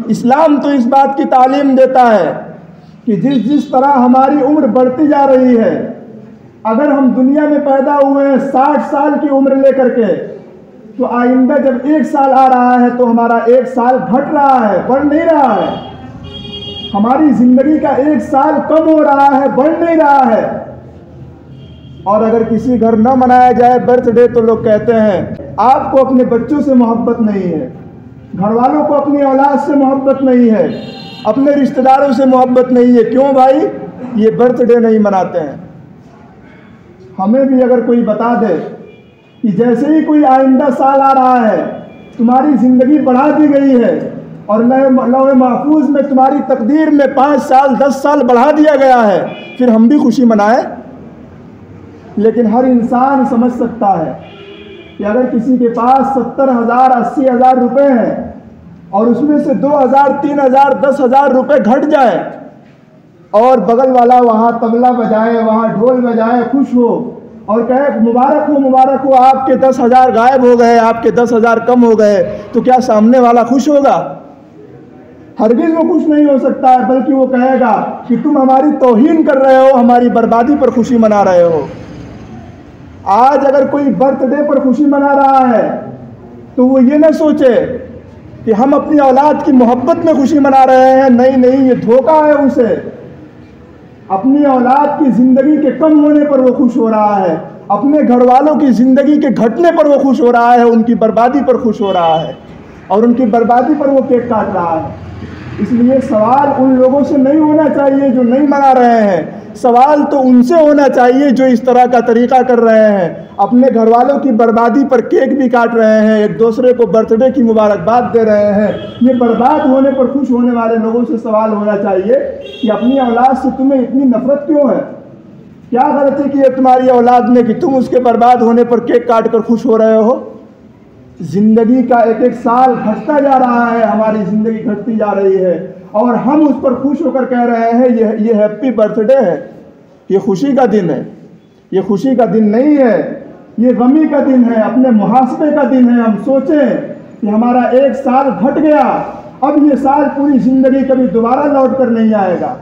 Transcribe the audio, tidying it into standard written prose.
इस्लाम तो इस बात की तालीम देता है कि जिस जिस तरह हमारी उम्र बढ़ती जा रही है, अगर हम दुनिया में पैदा हुए हैं 60 साल की उम्र लेकर के, तो आइंदा जब 1 साल आ रहा है तो हमारा 1 साल घट रहा है, बढ़ नहीं रहा है। हमारी जिंदगी का 1 साल कम हो रहा है, बढ़ नहीं रहा है। और अगर किसी घर न मनाया जाए बर्थडे तो लोग कहते हैं आपको अपने बच्चों से मोहब्बत नहीं है, घर वालों को अपनी औलाद से मोहब्बत नहीं है, अपने रिश्तेदारों से मोहब्बत नहीं है। क्यों भाई? ये बर्थडे नहीं मनाते हैं। हमें भी अगर कोई बता दे कि जैसे ही कोई आइंदा साल आ रहा है तुम्हारी ज़िंदगी बढ़ा दी गई है और लौह महफूज में तुम्हारी तकदीर में 5 साल 10 साल बढ़ा दिया गया है, फिर हम भी खुशी मनाएं। लेकिन हर इंसान समझ सकता है कि अगर किसी के पास 70,000 80,000 रुपये हैं और उसमें से 2,000 3,000 10,000 रुपये घट जाए और बगल वाला वहाँ तबला बजाए, वहाँ ढोल बजाए, खुश हो और कहे मुबारक हो आपके 10,000 गायब हो गए, आपके 10,000 कम हो गए, तो क्या सामने वाला खुश होगा? हरगिज़ वो खुश नहीं हो सकता है, बल्कि वो कहेगा कि तुम हमारी तौहीन कर रहे हो, हमारी बर्बादी पर खुशी मना रहे हो। आज अगर कोई बर्थडे पर खुशी मना रहा है तो वो ये ना सोचे कि हम अपनी औलाद की मोहब्बत में खुशी मना रहे हैं। नहीं, ये धोखा है उसे। अपनी औलाद की ज़िंदगी के कम होने पर वो खुश हो रहा है, अपने घर वालों की ज़िंदगी के घटने पर वो खुश हो रहा है, उनकी बर्बादी पर खुश हो रहा है और उनकी बर्बादी पर वो केक काट रहा है। इसलिए सवाल उन लोगों से नहीं होना चाहिए जो नहीं मना रहे हैं, सवाल तो उनसे होना चाहिए जो इस तरह का तरीक़ा कर रहे हैं, अपने घर वालों की बर्बादी पर केक भी काट रहे हैं, एक दूसरे को बर्थडे की मुबारकबाद दे रहे हैं। ये बर्बाद होने पर खुश होने वाले लोगों से सवाल होना चाहिए कि अपनी औलाद से तुम्हें इतनी नफरत क्यों है? क्या गलती की है तुम्हारी औलाद ने कि तुम उसके बर्बाद होने पर केक काट कर खुश हो रहे हो? ज़िंदगी का एक एक साल घटता जा रहा है, हमारी ज़िंदगी घटती जा रही है और हम उस पर खुश होकर कह रहे हैं ये हैप्पी बर्थडे है, ये खुशी का दिन है। ये खुशी का दिन नहीं है, ये गमी का दिन है, अपने मुहासबे का दिन है। हम सोचें कि हमारा 1 साल घट गया, अब ये साल पूरी ज़िंदगी कभी दोबारा लौट कर नहीं आएगा।